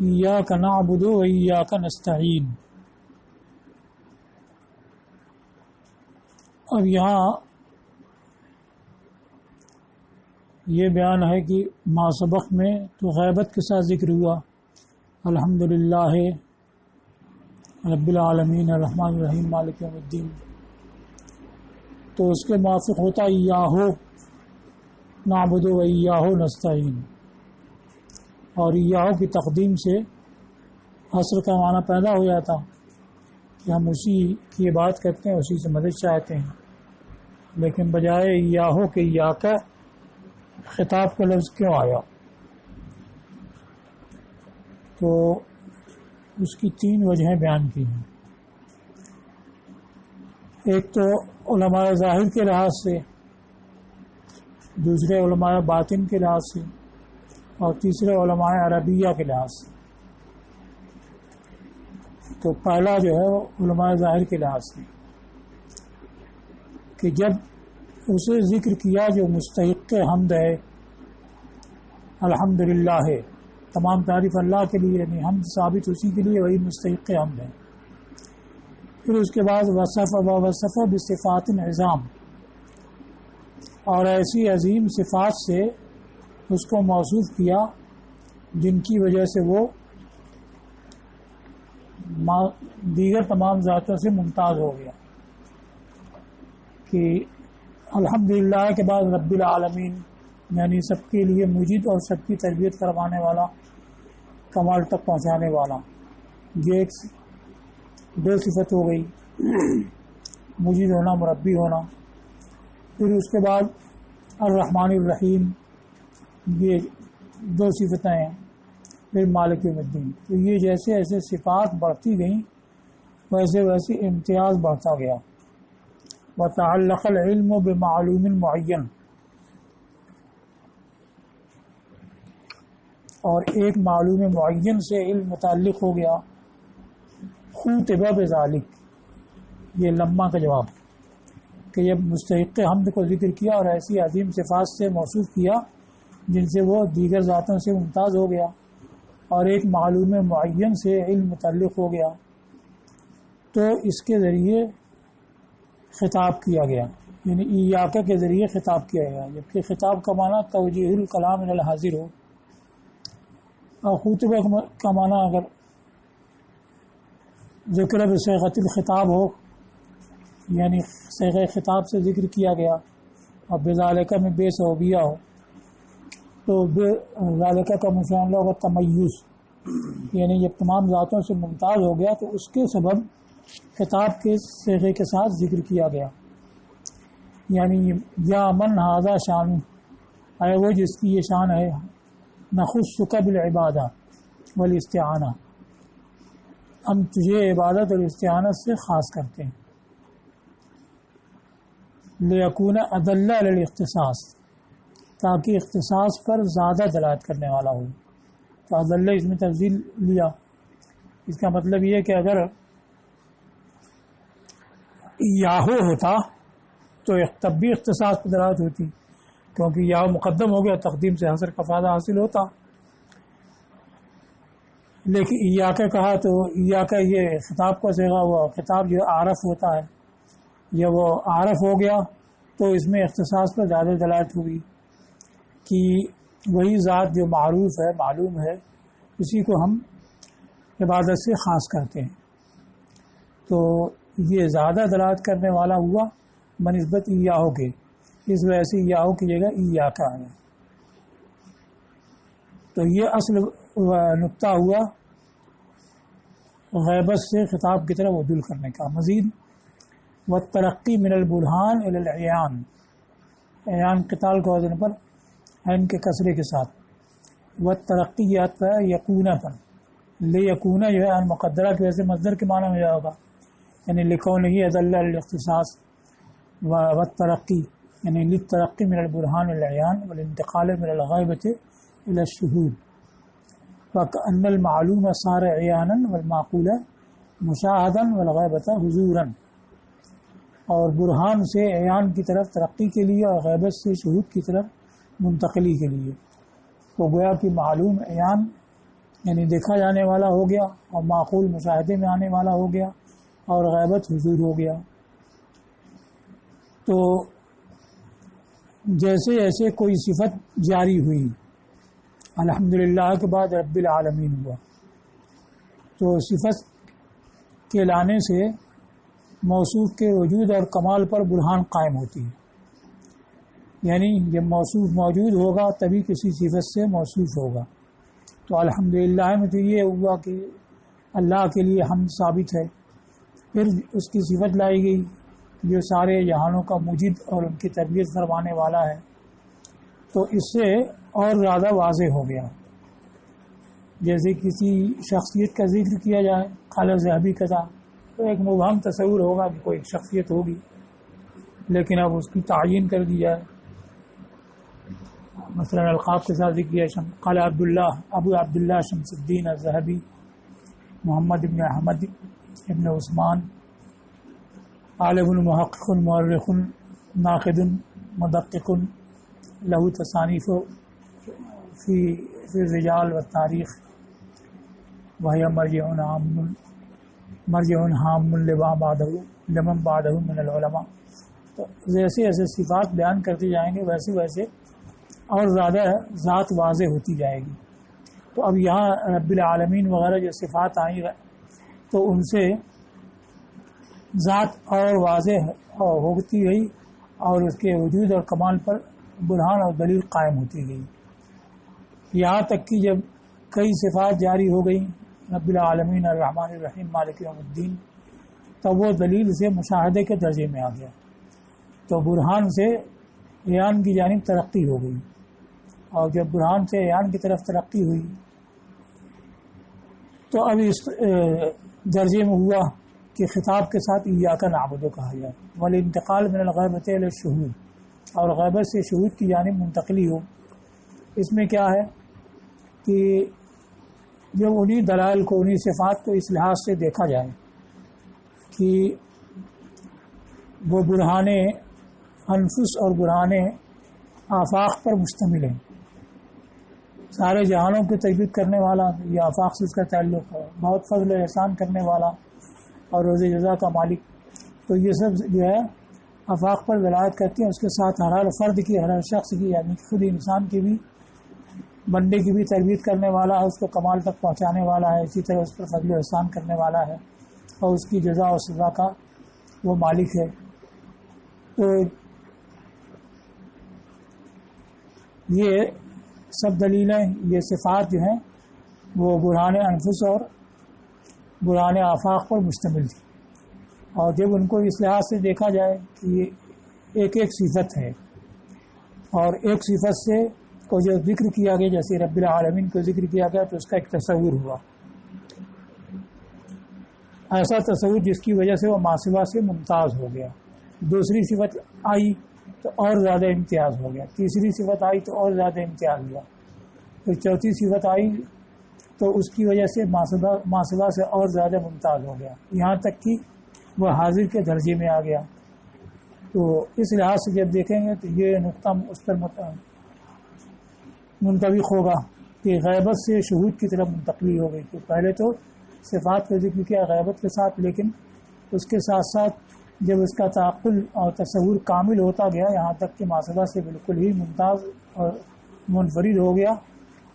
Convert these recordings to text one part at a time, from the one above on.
ایاک نعبد و ایاک نستعین۔ اب یہاں یہ بیان ہے کہ ما سبق میں تو غیبت کے ساتھ ذکر ہوا، الحمدللہ رب العالمین الرحمن الرحیم مالک یوم الدین، تو اس کے موافق ہوتا ایاہو نعبد و ایاہو نستعین، اور ایاہو کی تقدیم سے حصر کا معنی پیدا ہو جاتا کہ ہم اسی کی عبادت کرتے ہیں، اسی سے مدد چاہتے ہیں، لیکن بجائے ایاہو کہ ایاک خطاب کا لفظ کیوں آیا؟ تو اس کی تین وجہیں بیان کی ہیں۔ ایک تو علماء ظاہر کے لحاظ سے، دوسرے علماء باطن کے لحاظ سے، اور تیسرے علماء عربیہ کے لحاظ سے۔ تو پہلا جو ہے وہ علماء ظاہر کے لحاظ سے کہ جب اسے ذکر کیا جو مستحق حمد ہے، الحمدللہ ہے، تمام تعریف اللہ کے لیے، یعنی حمد ثابت اسی کے لیے، وہی مستحق حمد ہے۔ پھر اس کے بعد وصف بصفات عظام، اور ایسی عظیم صفات سے اس کو موصوف کیا جن کی وجہ سے وہ دیگر تمام ذاتوں سے ممتاز ہو گیا، کہ الحمدللہ کے بعد رب العالمین، یعنی سب کے لیے مجید اور سب کی تربیت کروانے والا، کمال تک پہنچانے والا، یہ ایک دو صفت ہو گئی، مجید ہونا، مربی ہونا۔ پھر اس کے بعد الرحمن الرحیم، یہ دو صفتیں ہیں۔ پھر مالک یوم الدین۔ تو یہ جیسے ایسے صفات بڑھتی گئیں ویسے ویسے امتیاز بڑھتا گیا۔ وتعلق العلم بمعلوم معین، اور ایک معلوم معین سے علم متعلق ہو گیا۔ خوطب بذالک، یہ لمحہ کا جواب کہ جب مستحق حمد کو ذکر کیا اور ایسی عظیم صفات سے موصوف کیا جن سے وہ دیگر ذاتوں سے ممتاز ہو گیا، اور ایک معلوم معین سے علم متعلق ہو گیا، تو اس کے ذریعے خطاب کیا گیا، یعنی ایاک کے ذریعے خطاب کیا گیا، جبکہ خطاب کا معنی توجیہ الکلام الی الحاضر ہو، اور خطبہ کا معنی اگر ذکر بصیغۃ الخطاب ہو، یعنی صیغہ خطاب سے ذکر کیا گیا، اور بذالک میں بے صحوبیہ ہو، تو ذالک کا مشان ہوگا تمیز، یعنی جب تمام ذاتوں سے ممتاز ہو گیا تو اس کے سبب خطاب کے صیغے کے ساتھ ذکر کیا گیا، یعنی یا من ھذا شان، اے وہ جس کی یہ شان ہے، نخصک بالعبادہ والاستعانہ، ہم تجھے عبادت اور استعانت سے خاص کرتے ہیں۔ لیکون ادل علی الاختصاص، تاکہ اختصاص پر زیادہ دلالت کرنے والا ہو۔ تو ادل اس میں تفضیل لیا، اس کا مطلب یہ کہ اگر یاہو ہوتا تو تب بھی اختصاص پر دلالت ہوتی، کیونکہ یاہو مقدم ہو گیا، تقدیم سے حصر کا فائدہ حاصل ہوتا۔ لیکن ایاک کہا تو ایاک یہ خطاب کا صیغہ ہوا، خطاب جو عارف ہوتا ہے، یہ وہ عارف ہو گیا تو اس میں اختصاص پر زیادہ دلالت ہوئی کہ وہی ذات جو معروف ہے، معلوم ہے، اسی کو ہم عبادت سے خاص کرتے ہیں، تو یہ زیادہ دلالت کرنے والا ہوا بنسبت ایاہو کے، اس وجہ سے ایاہو کی جگہ ایاک آیا۔ تو یہ اصل نقطہ ہوا غیبت سے خطاب کی طرف عدول کرنے کا۔ مزید والترقی من البرہان الی العیان، عیان قتال کے وزن پر عین کے کسرے کے ساتھ، والترقی یہ آتا ہے یقونا پر، لے یقونا جو ہے مقدرہ کی وجہ سے مصدر کے معنی میں جائے گا، یعنی لکھون ہی ادل الاختصاص، والترقی یعنی للترقی من البرہان الی العیان والانتقال من الغیبۃ الی الشہود، فکأن المعلوم صار عیانا والمعقول مشاہدا والغیبۃ حضورا، اور برہان سے عیان کی طرف ترقی کے لیے اور غیبت سے شہود کی طرف منتقلی کے لیے، تو گویا کہ معلوم عیان یعنی دیکھا جانے والا ہو گیا اور معقول مشاہدے میں آنے والا ہو گیا اور غیبت حضور ہو گیا. تو جیسے جیسے کوئی صفت جاری ہوئی الحمدللہ کے بعد رب العالمین ہوا تو صفت کے لانے سے موصوف کے وجود اور کمال پر برہان قائم ہوتی ہے. یعنی جب موصوف موجود ہوگا تبھی کسی صفت سے موصوف ہوگا. تو الحمدللہ میں تو یہ ہوا کہ اللہ کے لیے حمد ثابت ہے. پھر اس کی صفت لائی گئی جو سارے جہانوں کا موجد اور ان کی تربیت فرمانے والا ہے. تو اس سے اور زیادہ واضح ہو گیا. جیسے کسی شخصیت کا ذکر کیا جائے خالد ذہبی کا تھا تو ایک مبہم تصور ہوگا کہ کوئی شخصیت ہوگی، لیکن اب اس کی تعین کر دی جائے. مثلا القاب کے ساتھ ذکر کیا قال ابو عبداللہ شمس الدین الذہبی محمد ابن احمد ابن عثمان عالم محقق مورخ ناقد مدقق له تصانیف فی الرجال والتاریخ وهي مرجع عام لمن بعدہ من العلماء. تو جیسے جیسے صفات بیان کرتے جائیں گے ویسے ویسے اور زیادہ ذات واضح ہوتی جائے گی. تو اب یہاں رب العالمین وغیرہ جو صفات آئیں تو ان سے ذات اور واضح ہوتی گئی اور اس کے وجود اور کمال پر برہان اور دلیل قائم ہوتی گئی. یہاں تک کہ جب کئی صفات جاری ہو گئی رب العالمین الرحمن الرحیم مالک یوم الدین تب وہ دلیل سے مشاہدے کے درجے میں آ گیا. تو برہان سے عیان کی جانب ترقی ہو گئی اور جب برہان سے عیان کی طرف ترقی ہوئی تو اب اس درجے میں ہوا کہ خطاب کے ساتھ ایاک نعبد کہا جائے والانتقال من الغیبۃ الی الشہود اور غیبت سے شہود کی جانب منتقلی ہو. اس میں کیا ہے کہ جب انہی دلائل کو انہی صفات کو اس لحاظ سے دیکھا جائے کہ وہ برہان انفس اور برہان آفاق پر مشتمل ہیں. سارے جہانوں کی تربیت کرنے والا یہ آفاق سے اس کا تعلق ہے، بہت فضل و احسان کرنے والا اور روز جزا کا مالک. تو یہ سب جو ہے آفاق پر ولایت کرتی ہیں. اس کے ساتھ ہر فرد کی ہر شخص کی یعنی خود انسان کی بھی بندے کی بھی تربیت کرنے والا ہے، اس کو کمال تک پہنچانے والا ہے، اسی طرح اس پر فضل و احسان کرنے والا ہے اور اس کی جزا و سزا کا وہ مالک ہے. تو یہ سب دلیلیں یہ صفات جو ہیں وہ برہان انفس اور برہان آفاق پر مشتمل تھی. اور جب ان کو اس لحاظ سے دیکھا جائے کہ یہ ایک ایک صفت ہے اور ایک صفت سے کو جو ذکر کیا گیا جیسے رب العالمین کو ذکر کیا گیا تو اس کا ایک تصور ہوا، ایسا تصور جس کی وجہ سے وہ ماسوا سے ممتاز ہو گیا. دوسری صفت آئی تو اور زیادہ امتیاز ہو گیا، تیسری صفت آئی تو اور زیادہ امتیاز ہوا، پھر چوتھی صفت آئی تو اس کی وجہ سے ماسوا سے اور زیادہ ممتاز ہو گیا، یہاں تک کہ وہ حاضر کے درجے میں آ گیا. تو اس لحاظ سے جب دیکھیں گے تو یہ نقطہ اس پر منطبق ہوگا کہ غیبت سے شہود کی طرف منتقلی ہو گئی. کہ پہلے تو صفات کا ذکر کیا غیبت کے ساتھ، لیکن اس کے ساتھ ساتھ جب اس کا تعقل اور تصور کامل ہوتا گیا یہاں تک کہ ماسوا سے بالکل ہی ممتاز اور منفرد ہو گیا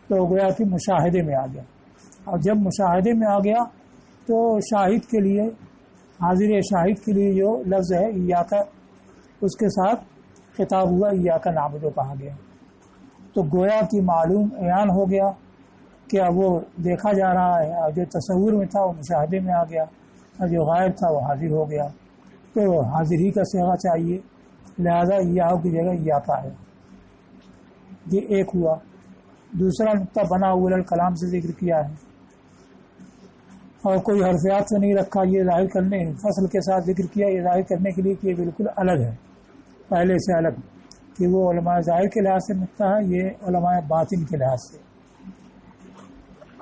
تو گویا کہ مشاہدے میں آ گیا. اور جب مشاہدے میں آ گیا تو شاہد کے لیے حاضر شاہد کے لیے جو لفظ ہے ایاک اس کے ساتھ خطاب ہوا، ایاک نعبد کہا گیا. تو گویا کہ معلوم عیان ہو گیا کہ اب وہ دیکھا جا رہا ہے اور جو تصور میں تھا وہ مشاہدے میں آ گیا اور جو غائب تھا وہ حاضر ہو گیا. تو حاضر ہی کا صیغہ چاہیے، لہذا ایاک کی جگہ ایاک ہے. یہ ایک ہوا. دوسرا نقطہ بنا اول الکلام سے ذکر کیا ہے اور کوئی حرفیات سے نہیں رکھا، یہ ظاہر کرنے فصل کے ساتھ ذکر کیا یہ ظاہر کرنے کے لیے کہ یہ بالکل الگ ہے پہلے سے الگ، کہ وہ علماء ظاہر کے لحاظ سے نقطہ ہے، یہ علماء باطن کے لحاظ سے.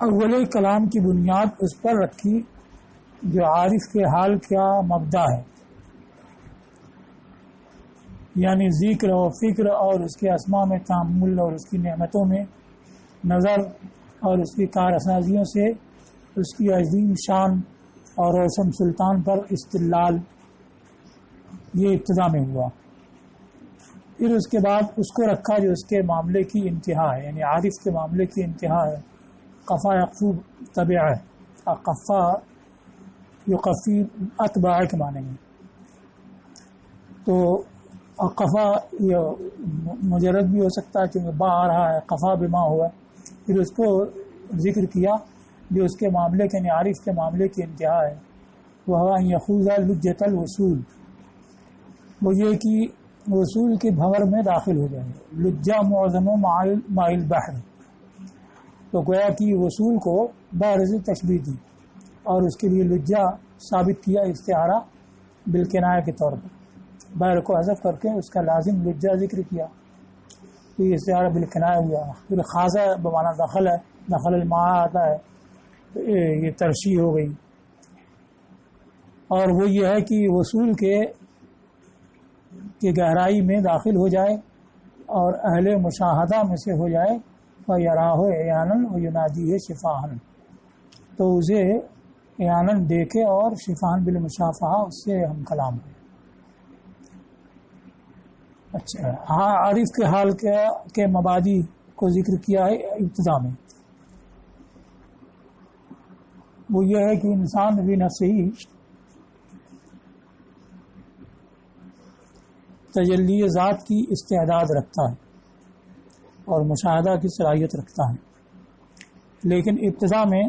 اول کلام کی بنیاد اس پر رکھی جو عارف کے حال کا مبدا ہے، یعنی ذکر و فکر اور اس کے اسماء میں تأمل اور اس کی نعمتوں میں نظر اور اس کی کارسازیوں سے اس کی عظیم شان اور روشن سلطان پر استدلال یہ ابتدا میں ہوا. پھر اس کے بعد اس کو رکھا جو اس کے معاملے کی انتہا ہے، یعنی عارف کے معاملے کی انتہا ہے. قفا یقفو طبع ہے، قفا یقفی اتباع کے معنی میں. تو قفا یہ مجرد بھی ہو سکتا ہے کیونکہ با آ رہا ہے، قفا بما ہوا. پھر اس کو ذکر کیا جو اس کے معاملے کے، یعنی عارف کے معاملے کی انتہا ہے. وہ ہوا یخوض لجۃ الوصول، وہ یہ کہ وصول کے بھنور میں داخل ہو جائے. لجہ معظم مائل بحر، تو گویا کہ وصول کو بحر سے تشبیہ دی اور اس کے لیے لجہ ثابت کیا استعارہ بالکنایہ کے طور پر. بحر کو حذف کر کے اس کا لازم لجہ ذکر کیا تو یہ استعارہ بالکنایہ ہوا. پھر خاصہ بمعنی دخل ہے، دخل الماء آتا ہے تو یہ ترشیح ہو گئی. اور وہ یہ ہے کہ وصول کے گہرائی میں داخل ہو جائے اور اہل مشاہدہ میں سے ہو جائے. فَيَرَاهُ عِيَانًا وَيُنَادِيهِ شِفَاهًا، تو اسے عیاناً دیکھے اور شفاہن بالمشافہہ اس سے ہم کلام ہے. اچھا، ہاں عارف کے حال کے مبادی کو ذکر کیا ہے ابتدا میں. وہ یہ ہے کہ انسان بھی نفسہ ہی تجلی ذات کی استعداد رکھتا ہے اور مشاہدہ کی صلاحیت رکھتا ہے، لیکن ابتدا میں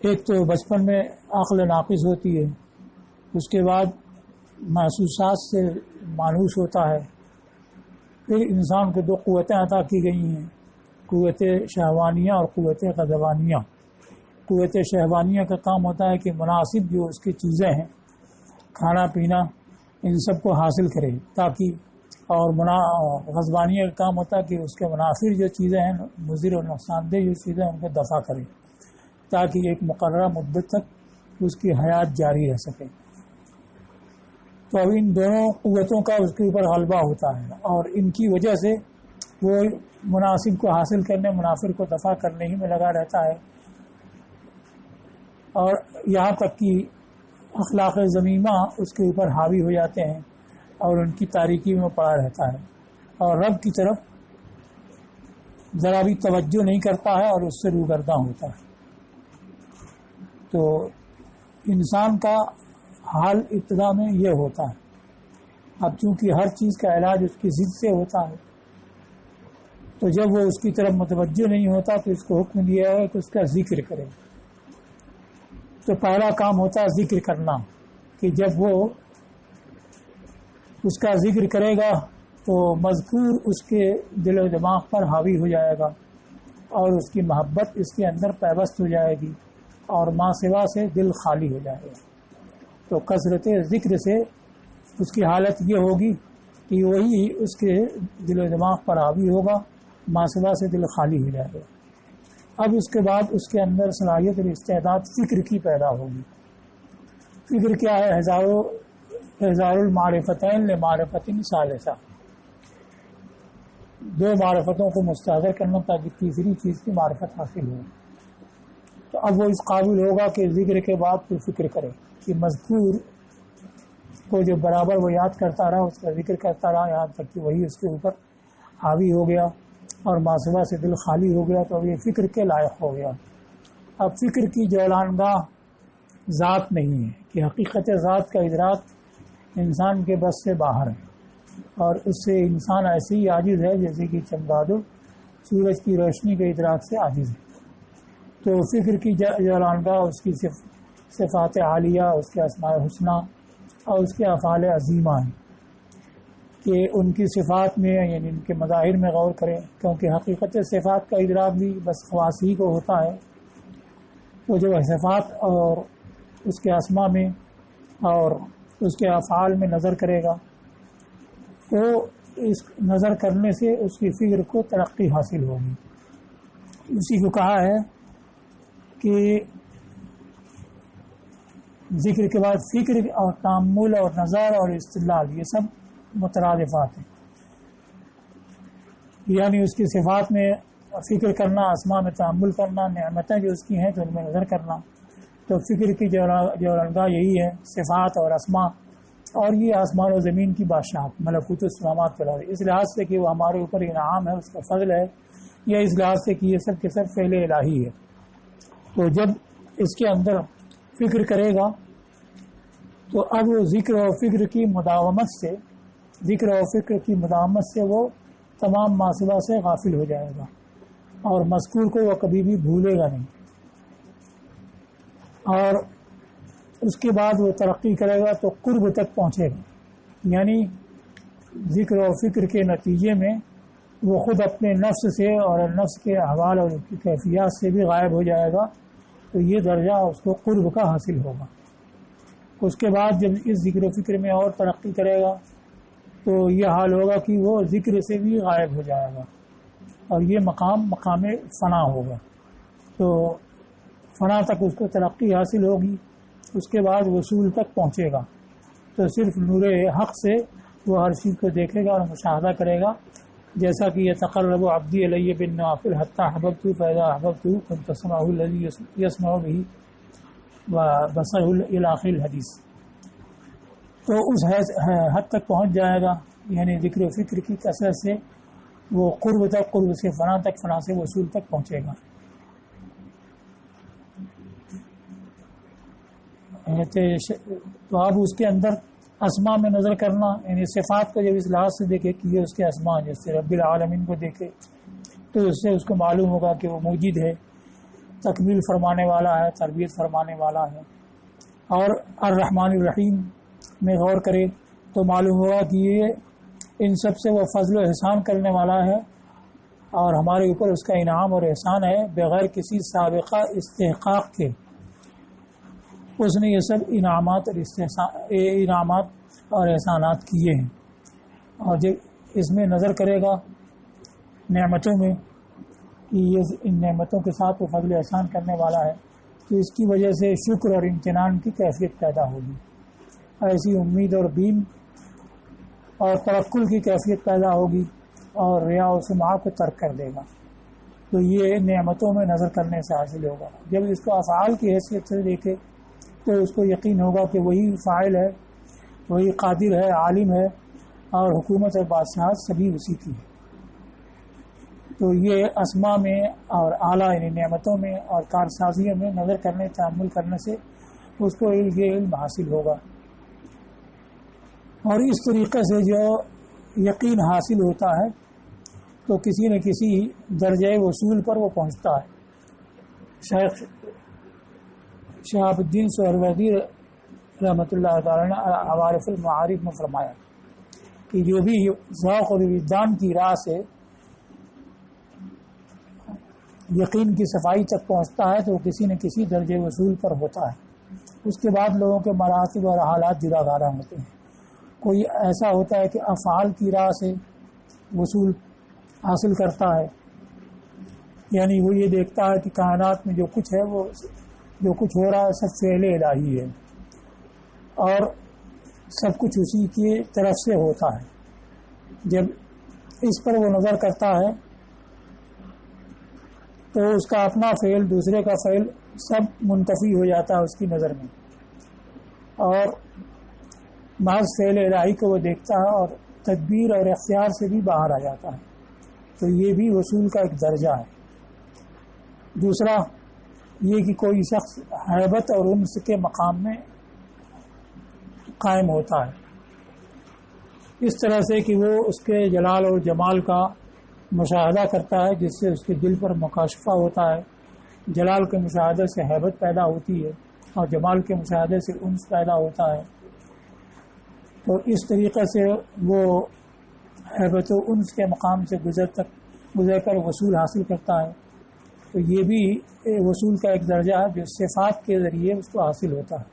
ایک تو بچپن میں عقل ناقص ہوتی ہے، اس کے بعد محسوسات سے مانوس ہوتا ہے. پھر انسان کو دو قوتیں عطا کی گئی ہیں، قوت شہوانیہ اور قوت غضبانیہ. قوت شہوانیہ کا کام ہوتا ہے کہ مناسب جو اس کی چیزیں ہیں، کھانا پینا، ان سب کو حاصل کرے تاکہ، اور غضبانیہ کا کام ہوتا ہے کہ اس کے منافر جو چیزیں ہیں، مضر اور نقصان دہ جو چیزیں ان کو دفع کرے تاکہ ایک مقررہ مدت تک اس کی حیات جاری رہ سکے. تو اب ان دونوں قوتوں کا اس کے اوپر غلبہ ہوتا ہے اور ان کی وجہ سے وہ مناسب کو حاصل کرنے، منافر کو دفع کرنے ہی میں لگا رہتا ہے. اور یہاں تک کہ اخلاق ذمیمہ اس کے اوپر حاوی ہو جاتے ہیں اور ان کی تاریکی میں پڑا رہتا ہے اور رب کی طرف ذرا بھی توجہ نہیں کرتا ہے اور اس سے روگرداں ہوتا ہے. تو انسان کا حال ابتدا میں یہ ہوتا ہے. اب چونکہ ہر چیز کا علاج اس کی ضد سے ہوتا ہے تو جب وہ اس کی طرف متوجہ نہیں ہوتا تو اس کو حکم دیا ہے کہ اس کا ذکر کرے. تو پہلا کام ہوتا ہے ذکر کرنا، کہ جب وہ اس کا ذکر کرے گا تو مذکور اس کے دل و دماغ پر حاوی ہو جائے گا اور اس کی محبت اس کے اندر پیوست ہو جائے گی اور ماں سوا سے دل خالی ہو جائے گا. تو کثرت ذکر سے اس کی حالت یہ ہوگی کہ وہی اس کے دل و دماغ پر حاوی ہوگا، ماں سوا سے دل خالی ہو جائے گا. اب اس کے بعد اس کے اندر صلاحیت اور استعداد فکر کی پیدا ہوگی. فکر کیا ہے؟ احضار المعرفتین لمعرفت ثالثہ، دو معرفتوں کو مستحضر کرنا تاکہ تیسری چیز کی معرفت حاصل ہو. تو اب وہ اس قابل ہوگا کہ ذکر کے بعد پھر فکر کرے کہ مذکور کو جو برابر وہ یاد کرتا رہا، اس کا ذکر کرتا رہا یہاں تک کہ وہی اس کے اوپر حاوی ہو گیا اور ماسوا سے دل خالی ہو گیا تو اب یہ فکر کے لائق ہو گیا. اب فکر کی جولانگاہ ذات نہیں ہے کہ حقیقت ذات کا ادراک انسان کے بس سے باہر ہے اور اس سے انسان ایسے ہی عاجز ہے جیسے کہ چمگادو سورج کی روشنی کے ادراک سے عاجز ہے. تو فکر کی جولانگاہ اس کی صفات عالیہ، اس کے اسماء حسنہ اور اس کے افعال عظیمہ ہیں کہ ان کی صفات میں، یعنی ان کے مظاہر میں غور کریں، کیونکہ حقیقت صفات کا ادراک بھی بس خواص ہی کو ہوتا ہے. تو جب صفات اور اس کے اسماء میں اور اس کے افعال میں نظر کرے گا تو اس نظر کرنے سے اس کی فکر کو ترقی حاصل ہوگی. اسی کو کہا ہے کہ ذکر کے بعد فکر اور تأمل اور نظر اور استدلال یہ سب مترادفات ہیں. یعنی اس کی صفات میں فکر کرنا، اسما میں تأمل کرنا، نعمتیں جو اس کی ہیں تو ان میں نظر کرنا. تو فکر کی جو رنگا یہی ہے صفات اور اسما، اور یہ آسمان و زمین کی بادشاہت، ملکوت السماوات والارض، اس لحاظ سے کہ وہ ہمارے اوپر انعام ہے، اس کا فضل ہے، یا اس لحاظ سے کہ یہ سب کے سب فعل الہی ہے. تو جب اس کے اندر فکر کرے گا تو اب ذکر و فکر کی مداومت سے وہ تمام ماسوا سے غافل ہو جائے گا، اور مذکور کو وہ کبھی بھی بھولے گا نہیں. اور اس کے بعد وہ ترقی کرے گا تو قرب تک پہنچے گا، یعنی ذکر و فکر کے نتیجے میں وہ خود اپنے نفس سے اور نفس کے احوال اور کی کیفیات سے بھی غائب ہو جائے گا. تو یہ درجہ اس کو قرب کا حاصل ہوگا. اس کے بعد جب اس ذکر و فکر میں اور ترقی کرے گا تو یہ حال ہوگا کہ وہ ذکر سے بھی غائب ہو جائے گا، اور یہ مقام فنا ہوگا. تو فنا تک اس کو ترقی حاصل ہوگی. اس کے بعد وصول تک پہنچے گا تو صرف نور حق سے وہ ہر چیز کو دیکھے گا اور مشاہدہ کرے گا، جیسا کہ یہ تقرب عبدی علیہ بالنوافل حتی احببت فاذا احببت كنت سمعه الذي يسمع به وبصره الى آخر الحدیث. تو اس حد تک پہنچ جائے گا، یعنی ذکر و فکر کی کثرت سے وہ قرب سے فنا تک، فنا سے وصول تک پہنچے گا. تو اب اس کے اندر اسما میں نظر کرنا، یعنی صفات کو جب اس لحاظ سے دیکھے کہ یہ اس کے اسما، جیسے رب العالمین کو دیکھے تو اس سے اس کو معلوم ہوگا کہ وہ موجود ہے، تکمیل فرمانے والا ہے، تربیت فرمانے والا ہے. اور الرحمن الرحیم میں غور کرے تو معلوم ہوگا کہ یہ ان سب سے وہ فضل و احسان کرنے والا ہے، اور ہمارے اوپر اس کا انعام اور احسان ہے بغیر کسی سابقہ استحقاق کے. اس نے یہ سب انعامات اور احسانات کیے ہیں. اور جب اس میں نظر کرے گا نعمتوں میں کہ یہ ان نعمتوں کے ساتھ وہ فضل احسان کرنے والا ہے، تو اس کی وجہ سے شکر اور امتنان کی کیفیت پیدا ہوگی. ایسی امید اور بیم اور توکل کی کیفیت پیدا ہوگی، اور ریا و سمعہ کو ترک کر دے گا. تو یہ نعمتوں میں نظر کرنے سے حاصل ہوگا. جب اس کو افعال کی حیثیت سے دیکھے تو اس کو یقین ہوگا کہ وہی فاعل ہے، وہی قادر ہے، عالم ہے، اور حکومت اور بادشاہت سبھی اسی کی ہے. تو یہ اسما میں اور اعلیٰ یعنی نعمتوں میں اور کارسازیوں میں نظر کرنے، تأمل کرنے سے اس کو یہ علم حاصل ہوگا. اور اس طریقے سے جو یقین حاصل ہوتا ہے تو کسی نہ کسی درجۂ وصول پر وہ پہنچتا ہے. شیخ شہاب الدین سہروردی رحمۃ اللہ تعالیٰ نے عوارف المعارف میں فرمایا کہ جو بھی ذوق اور وجدان کی راہ سے یقین کی صفائی تک پہنچتا ہے تو وہ کسی نہ کسی درجے وصول پر ہوتا ہے. اس کے بعد لوگوں کے مراتب اور حالات جدا گارہ ہوتے ہیں. کوئی ایسا ہوتا ہے کہ افعال کی راہ سے وصول حاصل کرتا ہے، یعنی وہ یہ دیکھتا ہے کہ کائنات میں جو کچھ ہے، وہ جو کچھ ہو رہا ہے سب فعل الہی ہے، اور سب کچھ اسی کی طرف سے ہوتا ہے. جب اس پر وہ نظر کرتا ہے تو اس کا اپنا فعل، دوسرے کا فعل سب منتفی ہو جاتا ہے اس کی نظر میں، اور محض فعل الہی کو وہ دیکھتا ہے اور تدبیر اور اختیار سے بھی باہر آ جاتا ہے. تو یہ بھی وصول کا ایک درجہ ہے. دوسرا یہ کہ کوئی شخص ہیبت اور انس کے مقام میں قائم ہوتا ہے، اس طرح سے کہ وہ اس کے جلال اور جمال کا مشاہدہ کرتا ہے، جس سے اس کے دل پر مکاشفہ ہوتا ہے. جلال کے مشاہدے سے ہیبت پیدا ہوتی ہے، اور جمال کے مشاہدے سے انس پیدا ہوتا ہے. تو اس طریقے سے وہ ہیبت و انس کے مقام سے گزر کر وصول حاصل کرتا ہے. تو یہ بھی وصول کا ایک درجہ ہے جو صفات کے ذریعے اس کو حاصل ہوتا ہے.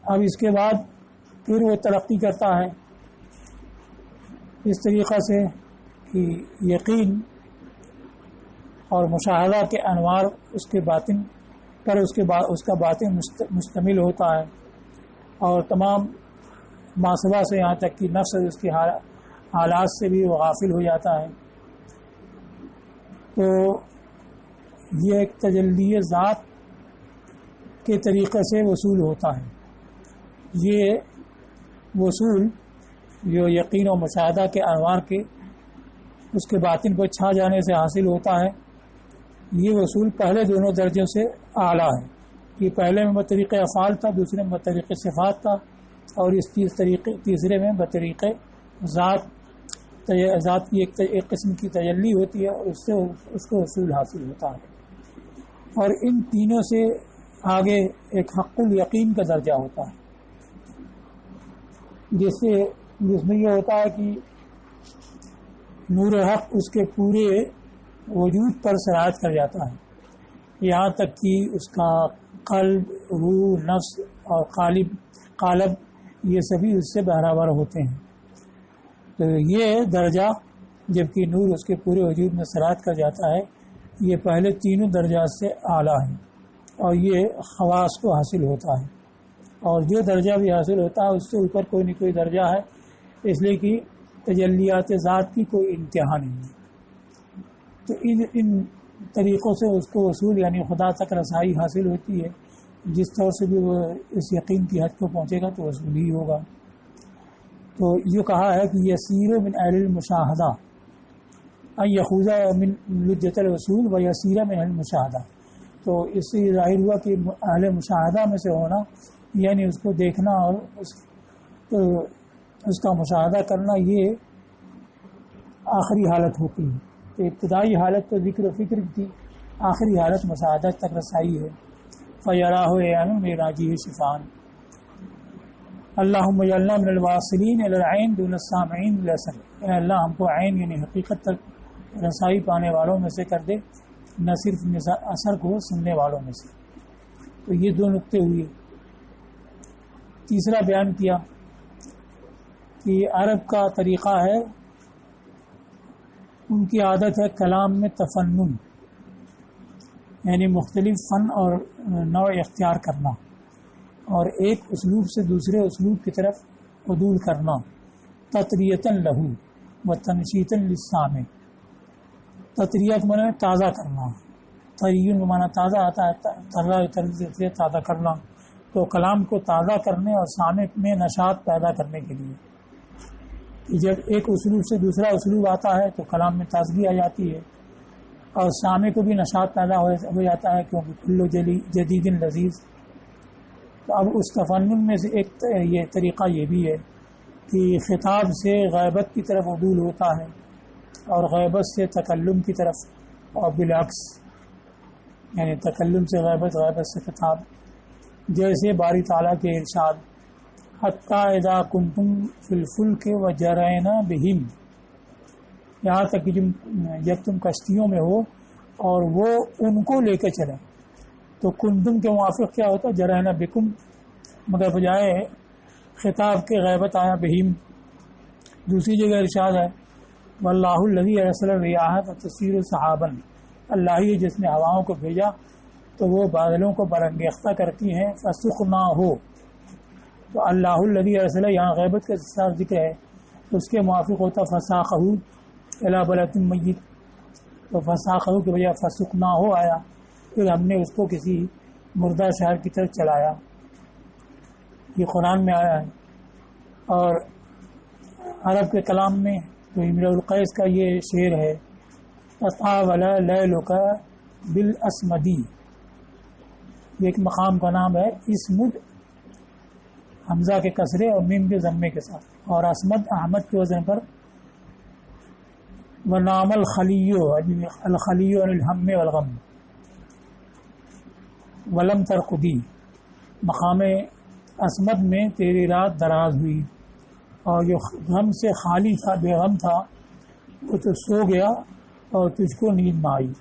اب اس کے بعد پھر وہ ترقی کرتا ہے اس طریقہ سے کہ یقین اور مشاہدہ کے انوار اس کے باطن پر اس کا باطن مشتمل ہوتا ہے، اور تمام ماسوا سے یہاں تک کہ نفس اس کی حالات سے بھی وہ غافل ہو جاتا ہے. تو یہ ایک تجلی ذات کے طریقے سے وصول ہوتا ہے. یہ وصول جو یقین و مشاہدہ کے انوار کے اس کے باطن کو چھا جانے سے حاصل ہوتا ہے، یہ وصول پہلے دونوں درجوں سے اعلیٰ ہے. یہ پہلے میں بطریق افعال تھا، دوسرے میں بطریق صفات تھا، اور اس تیسرے میں بطریق ذات کی ایک قسم کی تجلی ہوتی ہے، اور اس سے اس کو وصول حاصل ہوتا ہے. اور ان تینوں سے آگے ایک حق الیقین کا درجہ ہوتا ہے، جس میں یہ ہوتا ہے کہ نور حق اس کے پورے وجود پر سرایت کر جاتا ہے، یہاں تک کہ اس کا قلب، روح، نفس اور قالب یہ سبھی اس سے برابر ہوتے ہیں. تو یہ درجہ جبکہ نور اس کے پورے وجود میں سرایت کر جاتا ہے، یہ پہلے تینوں درجات سے اعلیٰ ہے، اور یہ خواص کو حاصل ہوتا ہے. اور جو درجہ بھی حاصل ہوتا ہے اس سے اوپر کوئی نہ کوئی درجہ ہے، اس لیے کہ تجلیات ذات کی کوئی انتہا نہیں ہے. تو ان طریقوں سے اس کو وصول یعنی خدا تک رسائی حاصل ہوتی ہے. جس طور سے بھی وہ اس یقین کی حد کو پہنچے گا تو وصول ہی ہوگا. تو یہ کہا ہے کہ یسیر من اہل المشاہدہ ان یخوض من لجۃ الوصول و یسیر من اہل المشاہدہ. تو اس سے ظاہر ہوا کہ اہل مشاہدہ میں سے ہونا یعنی اس کو دیکھنا اور اس کا مشاہدہ کرنا یہ آخری حالت ہوتی ہے. تو ابتدائی حالت تو ذکر و فکر کی، آخری حالت مشاہدہ تک رسائی ہے. فَيَرَاهُ عَيْنٌ مِّرَاجِهِ شِفَانٌ. اللہم اجعلنا من الواصلین الی العین دون السامعین للأثر. اے اللہ ہم کو عین یعنی حقیقت تک رسائی پانے والوں میں سے کر دے، نہ صرف اثر کو سننے والوں میں سے. تو یہ دو نقطے ہوئے. تیسرا بیان کیا کہ عرب کا طریقہ ہے، ان کی عادت ہے کلام میں تفنن یعنی مختلف فن اور نوع اختیار کرنا، اور ایک اسلوب سے دوسرے اسلوب کی طرف عدول کرنا. تطریتاً لہو و تنشیتاً للسامع. تطریت معنی تازہ کرنا، ترین معنی تازہ آتا ہے، تازہ کرنا. تو کلام کو تازہ کرنے اور سامع میں نشاط پیدا کرنے کے لیے جب ایک اسلوب سے دوسرا اسلوب آتا ہے تو کلام میں تازگی آ جاتی ہے، اور سامع کو بھی نشاط پیدا ہو جاتا ہے، کیونکہ کلو جدید لذیذ. تو اب اس تفنن میں سے ایک یہ طریقہ یہ بھی ہے کہ خطاب سے غیبت کی طرف عدول ہوتا ہے، اور غیبت سے تکلم کی طرف، اور بالعکس یعنی تکلم سے غیبت، غیبت سے خطاب. جیسے باری تعالیٰ کے ارشاد حتیٰ اذا کنتم فی الفلک وجرینا بہم، یہاں تک کہ جب تم کشتیوں میں ہو اور وہ ان کو لے کے چلیں. تو کنتم کے موافق کیا ہوتا ہے؟ جرینا بکم، مگر بجائے خطاب کے غیبت آیا بہم. دوسری جگہ ارشاد ہے واللہ الذی ارسل الریاح فتثیر سحابا، اللہ ہی جس نے ہواؤں کو بھیجا تو وہ بادلوں کو برانگیختہ کرتی ہیں. فسقناہ، تو اللہ الذی ارسل یہاں غیبت کے ساتھ ذکر ہے، تو اس کے موافق ہوتا فساقہ الی بلد میت. تو فساقہ کے بجائے فسقناہ آیا، پھر ہم نے اس کو کسی مردہ شہر کی طرف چلایا. یہ قرآن میں آیا ہے. اور عرب کے کلام میں تو امرؤ القیس کا یہ شعر ہے تطاول لیلک بالاسمدی. یہ ایک مقام کا نام ہے، اسمد حمزہ کے کسرے اور میم کے ضمے کے ساتھ، اور اسمد احمد کے وزن پر. ونام الخلیو الخلیو عن الہم والغم ولم ترقدی. مقام اسمد میں تیری رات دراز ہوئی اور جو غم سے خالی تھا، بے غم تھا، وہ تو سو گیا اور تجھ کو نیند نہ آئی.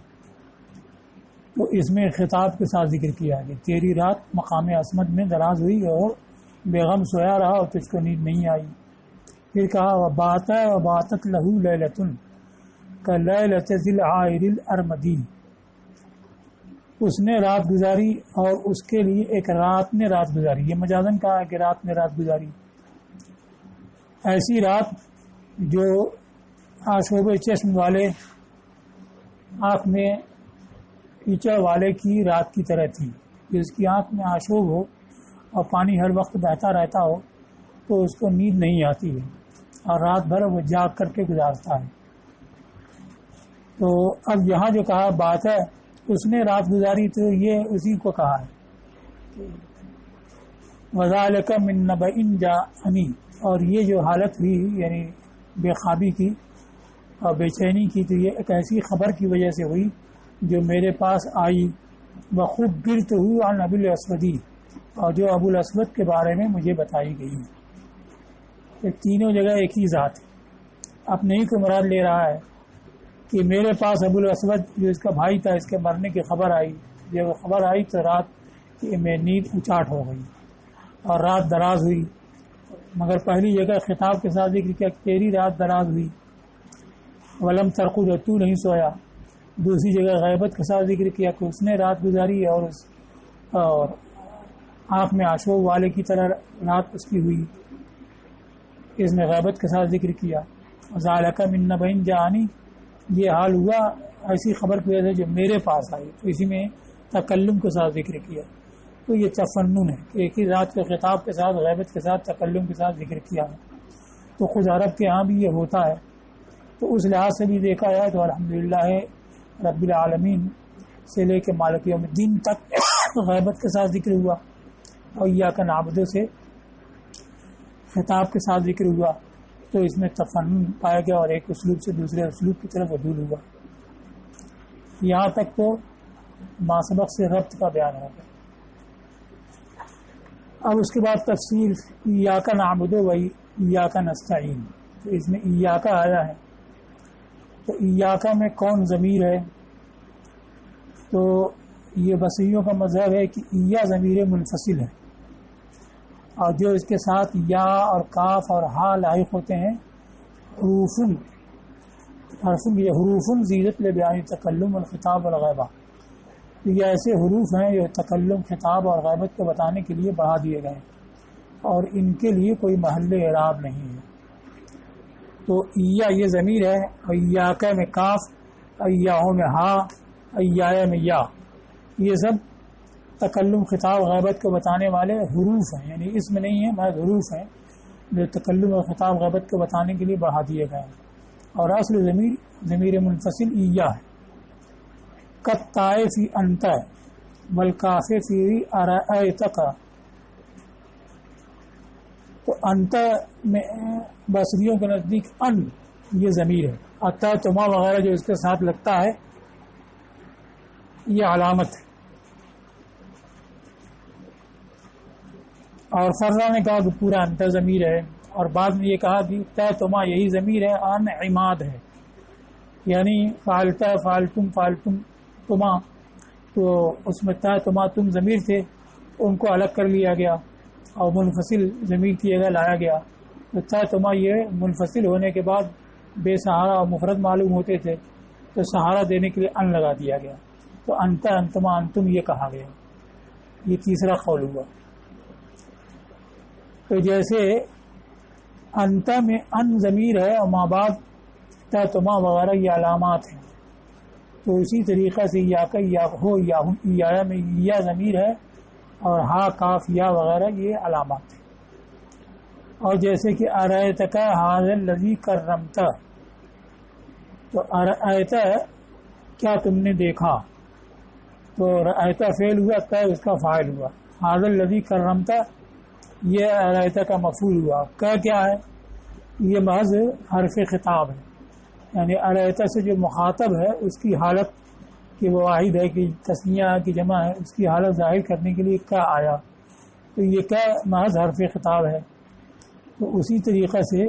تو اس میں خطاب کے ساتھ ذکر کیا کہ تیری رات مقام اسمد میں دراز ہوئی اور بے غم سویا رہا اور تجھ کو نیند نہیں آئی. پھر کہا وباتت لہو لیلتن کلیلۃ ذی العائر الارمدی. اس نے رات گزاری اور اس کے لیے ایک رات نے رات گزاری. یہ مجازن کہا ہے کہ رات نے رات گزاری، ایسی رات جو آشوب چشم والے آنکھ میں کیچڑ والے کی رات کی طرح تھی. جس کی آنکھ میں آشوب ہو اور پانی ہر وقت بہتا رہتا ہو تو اس کو نیند نہیں آتی ہے اور رات بھر وہ جاگ کر کے گزارتا ہے. تو اب یہاں جو کہا بات ہے اس نے رات گزاری تو یہ اسی کو کہا ہے. وذالک من نبأ جاءنی، اور یہ جو حالت ہوئی یعنی بے خوابی کی اور بے چینی کی تو یہ ایک ایسی خبر کی وجہ سے ہوئی جو میرے پاس آئی. وخبرتہ عن ابی الاسود، اور جو ابو الاسود کے بارے میں مجھے بتائی گئی. یہ تینوں جگہ ایک ہی ذات ہے. اپنے ہی کو مراد لے رہا ہے کہ میرے پاس ابو الاسود جو اس کا بھائی تھا اس کے مرنے کی خبر آئی. جب وہ خبر آئی تو رات میں نیند اچاٹ ہو گئی اور رات دراز ہوئی. مگر پہلی جگہ خطاب کے ساتھ ذکر کیا تیری رات دراز ہوئی. ولم ترقد، تو نہیں سویا. دوسری جگہ غیبت کے ساتھ ذکر کیا کہ اس نے رات گزاری اور آنکھ میں آشوب والے کی طرح رات اس کی ہوئی. اس نے غیبت کے ساتھ ذکر کیا. ذالک من نبأ جاءنی، یہ حال ہوا ایسی خبر کی وجہ سے جو میرے پاس آئی. تو اسی میں تکلم کے ساتھ ذکر کیا. تو یہ تفنن ہے کہ ایک ہی ذات کے خطاب کے ساتھ غیبت کے ساتھ تکلم کے ساتھ ذکر کیا ہے. تو خود عرب کے ہاں بھی یہ ہوتا ہے. تو اس لحاظ سے بھی دیکھا جائے تو الحمدللہ رب العالمین سے لے کے مالک یوم الدین تک غیبت کے ساتھ ذکر ہوا اور ایاک نعبد سے خطاب کے ساتھ ذکر ہوا. تو اس میں تفنن پایا گیا اور ایک اسلوب سے دوسرے اسلوب کی طرف عدول ہوا. یہاں تک تو ماسبق سے ربط کا بیان ہو گیا. اب اس کے بعد تفصیل ایاک نعبد و ایاک نستعین. تو اس میں ایاک آیا ہے تو ایاک میں کون ضمیر ہے؟ تو یہ بصریوں کا مذہب ہے کہ ایا ضمیر منفصل ہے اور جو اس کے ساتھ یا اور کاف اور ہا لاحق ہوتے ہیں حروف زیرت لبیان تکلم والخطاب والغیبہ. تو یہ ایسے حروف ہیں جو تکلم، خطاب اور غیبت کو بتانے کے لیے بڑھا دیے گئے اور ان کے لیے کوئی محل اعراب نہیں ہے. تو ایا یہ ضمیر ہے، ایاک میں کاف، ایاہو میں ہا، ایایا میں یا، یہ سب تکلم، خطاب، غیبت کو بتانے والے حروف ہیں. یعنی اس میں نہیں ہے محض حروف ہیں جو تکلم اور خطاب غیبت کو بتانے کے لیے بڑھا دیے گئے ہیں. اور اصل ضمیر منفصل ایا ہے. کالطاء فی انت والکاف فی ارأیتک. تو انت میں بصریوں کے نزدیک ان یہ ضمیر ہے. اتا، تما وغیرہ جو اس کے ساتھ لگتا ہے یہ علامت ہے. اور فرا نے کہا کہ پورا انت ضمیر ہے اور بعد میں یہ کہا کہ تا تما یہی ضمیر ہے. ان عماد ہے یعنی فعلتا، فعلتم، فعلتم، تما. تو اس میں تا تما تم ضمیر تھے ان کو الگ کر لیا گیا اور منفصل ضمیر کی جگہ لایا گیا. تو تا تما یہ منفصل ہونے کے بعد بے سہارا اور مفرد معلوم ہوتے تھے تو سہارا دینے کے لیے ان لگا دیا گیا. تو انتا، انتما، انتم یہ کہا گیا. یہ تیسرا قول ہوا. تو جیسے انتا میں ان ضمیر ہے اور ماں باپ تا تما وغیرہ یہ علامات ہیں تو اسی طریقہ سے یا کا یا ہو یا یا میں یا ضمیر ہے اور ہا، کاف، یا وغیرہ یہ علامات ہیں. اور جیسے کہ ارأیتک ھذا الذی کرمت. تو ارأیت کیا تم نے دیکھا، تو رأیت فعل ہوا، کا اس کا فاعل ہوا. ھذا الذی کرمت یہ ارأیت کا مفعول ہوا. کیا ہے؟ یہ محض حرف خطاب ہے. یعنی ارأیت سے جو مخاطب ہے اس کی حالت کہ وہ واحد ہے کہ تثنیہ کی جمع ہے اس کی حالت ظاہر کرنے کے لیے کیا آیا. تو یہ کیا محض حرف خطاب ہے. تو اسی طریقہ سے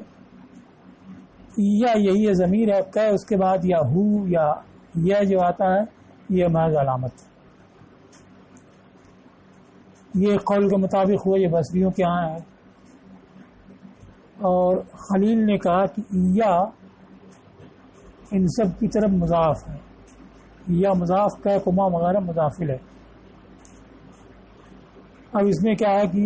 یا یہی ضمیر ہے کہ اس کے بعد یا ہو یا یہ جو آتا ہے یہ محض علامت. یہ قول کے مطابق ہوا، یہ بصریوں کے ہاں ہے. اور خلیل نے کہا کہ یا ان سب کی طرف مضاف ہے. یا مضاف کا کما وغیرہ مضافل ہے. اب اس میں کیا ہے کہ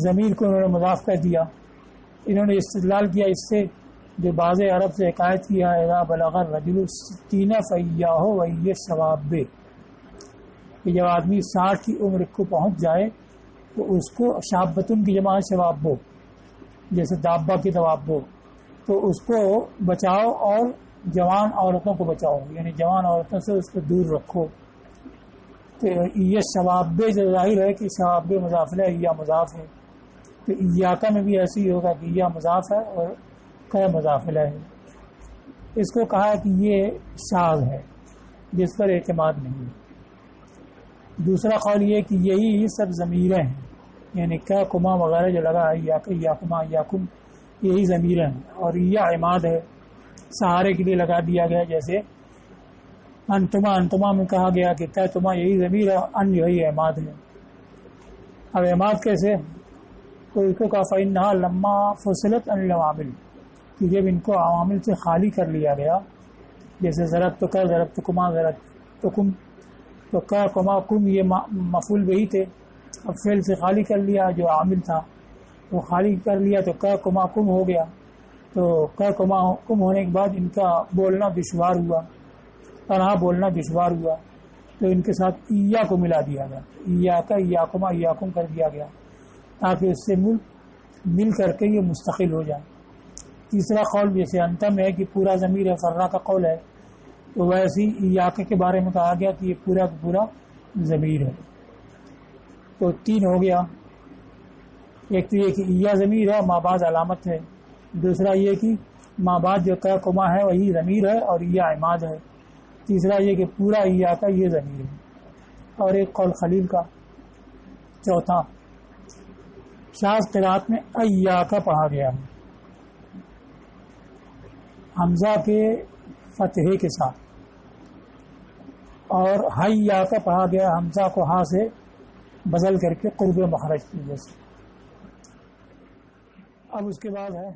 ضمیر کو انہوں نے مضاف کر دیا. انہوں نے استدلال کیا اس سے جو بعض عرب سے حکایت کیا ہے اذا بلغ الرجل 60 فإياه وهي الشواب، کہ جب آدمی 60 کی عمر کو پہنچ جائے تو اس کو شابتن کی جمع شوابو، جیسے دابا کی دوابو، تو اس کو بچاؤ اور جوان عورتوں کو بچاؤ، یعنی جوان عورتوں سے اس کو دور رکھو۔ تو یہ شواب جو ظاہر ہے کہ شواب مضاف ہے یا مضاف ہے، تو ایاکا میں بھی ایسے ہی ہوگا کہ یا مضاف ہے اور کا مضاف ہے۔ اس کو کہا کہ یہ شاذ ہے جس پر اعتماد نہیں ہے۔ دوسرا قول یہ کہ یہی سب ضمیریں ہیں، یعنی کا کما وغیرہ جو لگا ہے یا کما یا کم، یہی ضمیریں ہیں، اور یہ عماد ہے، سہارے کے لیے لگا دیا گیا، جیسے انتما میں کہا گیا کہ کا تما یہی ضمیر ہے، ان یہی عماد ہے۔ اب عماد کیسے؟ تو اس کو کہا فإنها لما فصلت عن العوامل، کہ جب ان کو عوامل سے خالی کر لیا گیا، جیسے ضرب تو کا، ضرب تو کما، ضرب تو کم، تو کا کما کم یہ مفعول بہی تھے، اب فعل سے خالی کر لیا، جو عامل تھا وہ خالی کر لیا تو کا کما کم ہو گیا۔ تو کا کما کم ہونے کے بعد ان کا بولنا دشوار ہوا، تنہا بولنا دشوار ہوا، تو ان کے ساتھ ایا کو ملا دیا گیا، ایا کا یا کما یا کم کر دیا گیا، تاکہ اس سے مل کر کے یہ مستقل ہو جائے۔ تیسرا قول جیسے انتم ہے کہ پورا ضمیر ہے، فرا کا قول ہے، تو ویسے ایاکا کے بارے میں کہا گیا کہ یہ پورا کا پورا ضمیر ہے۔ تو 3 ہو گیا، ایک تو یہ کہ ایا ضمیر ہے، ما بعد علامت ہے، دوسرا یہ کہ ما بعد جو کا کما ہے وہی ضمیر ہے اور یا عماد ہے، تیسرا یہ کہ پورا ایاکا یہ ضمیر ہے، اور ایک قول خلیل کا چوتھا شاذ قرات میں ایاکا پڑھا گیا ہے حمزہ کے فتحے کے ساتھ، اور حیاکا پڑھا گیا حمزہ کو ہا سے بدل کر کے قرب مخرج کی وجہ سے۔ اب اس کے بعد ہے